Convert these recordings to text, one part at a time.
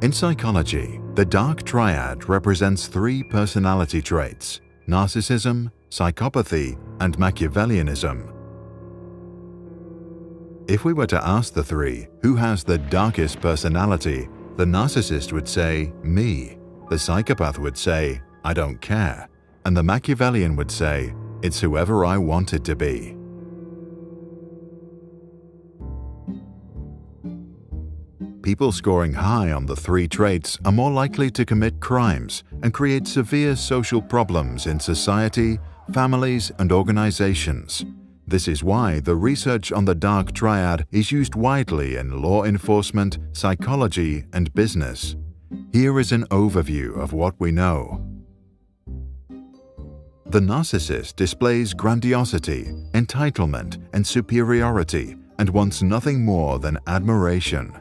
In psychology, the dark triad represents three personality traits: narcissism, psychopathy, and Machiavellianism. If we were to ask the three who has the darkest personality, the narcissist would say, "Me." The psychopath would say, "I don't care." And the Machiavellian would say, "It's whoever I want it to be." People scoring high on the three traits are more likely to commit crimes and create severe social problems in society, families, and organizations. This is why the research on the dark triad is used widely in law enforcement, psychology, and business. Here is an overview of what we know. The narcissist displays grandiosity, entitlement, and superiority and wants nothing more than admiration.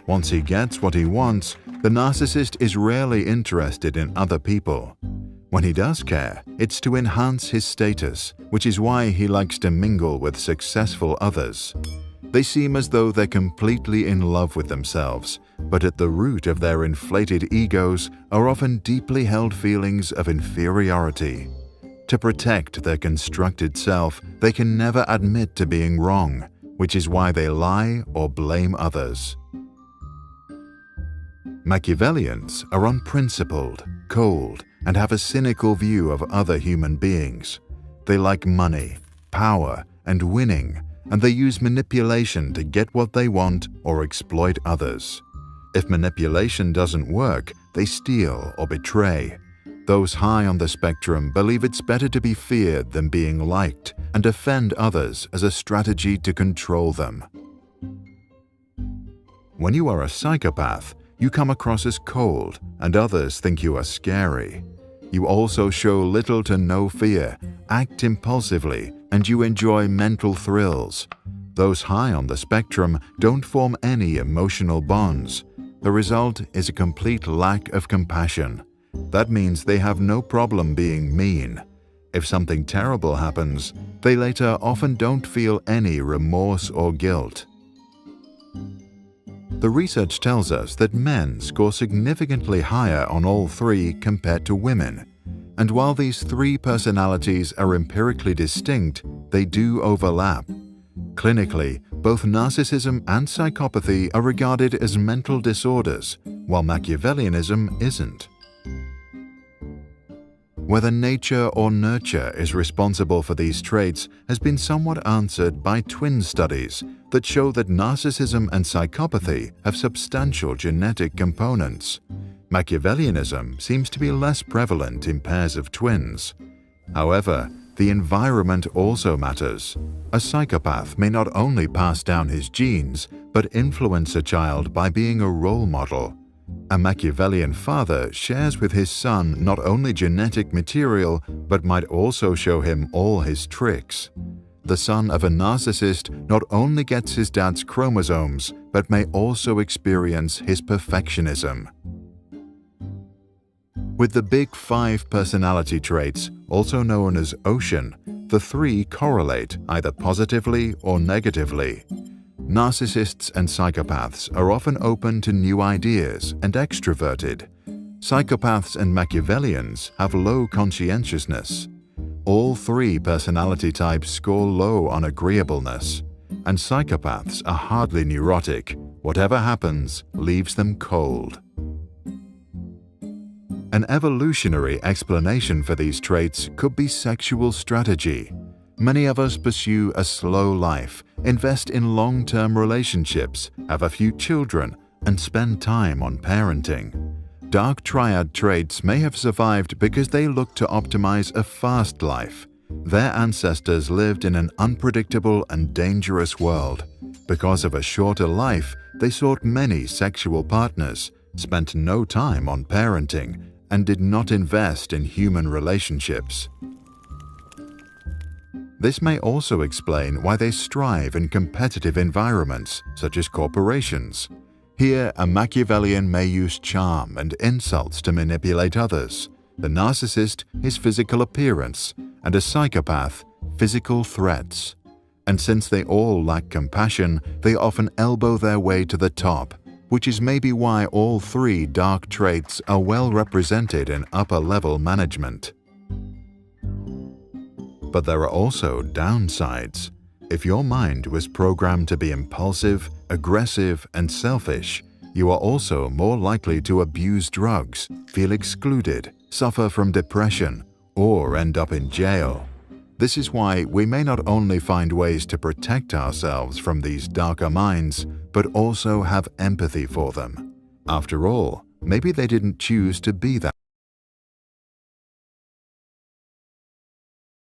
Once he gets what he wants, the narcissist is rarely interested in other people. When he does care, it's to enhance his status, which is why he likes to mingle with successful others. They seem as though they're completely in love with themselves, but at the root of their inflated egos are often deeply held feelings of inferiority. To protect their constructed self, they can never admit to being wrong, which is why they lie or blame others. Machiavellians are unprincipled, cold, and have a cynical view of other human beings. They like money, power, and winning, and they use manipulation to get what they want or exploit others. If manipulation doesn't work, they steal or betray. Those high on the spectrum believe it's better to be feared than being liked and offend others as a strategy to control them. When you are a psychopath, you come across as cold and others think you are scary. You also show little to no fear, act impulsively, and you enjoy mental thrills. Those high on the spectrum don't form any emotional bonds. The result is a complete lack of compassion. That means they have no problem being mean. If something terrible happens, they later often don't feel any remorse or guilt. The research tells us that men score significantly higher on all three compared to women. And while these three personalities are empirically distinct, they do overlap. Clinically, both narcissism and psychopathy are regarded as mental disorders, while Machiavellianism isn't. Whether nature or nurture is responsible for these traits has been somewhat answered by twin studies that show that narcissism and psychopathy have substantial genetic components. Machiavellianism seems to be less prevalent in pairs of twins. However, the environment also matters. A psychopath may not only pass down his genes, but influence a child by being a role model. A Machiavellian father shares with his son not only genetic material, but might also show him all his tricks. The son of a narcissist not only gets his dad's chromosomes, but may also experience his perfectionism. With the Big Five personality traits, also known as Ocean, the three correlate either positively or negatively. Narcissists and psychopaths are often open to new ideas and extroverted. Psychopaths and Machiavellians have low conscientiousness. All three personality types score low on agreeableness, and psychopaths are hardly neurotic. Whatever happens leaves them cold. An evolutionary explanation for these traits could be sexual strategy. Many of us pursue a slow life, invest in long-term relationships, have a few children, and spend time on parenting. Dark triad traits may have survived because they look to optimize a fast life. Their ancestors lived in an unpredictable and dangerous world. Because of a shorter life, they sought many sexual partners, spent no time on parenting, and did not invest in human relationships. This may also explain why they strive in competitive environments, such as corporations. Here, a Machiavellian may use charm and insults to manipulate others. The narcissist, his physical appearance, and a psychopath, physical threats. And since they all lack compassion, they often elbow their way to the top. which is maybe why all three dark traits are well represented in upper-level management. But there are also downsides. If your mind was programmed to be impulsive, aggressive, and selfish, you are also more likely to abuse drugs, feel excluded, suffer from depression, or end up in jail. This is why we may not only find ways to protect ourselves from these darker minds, but also have empathy for them. After all, maybe they didn't choose to be that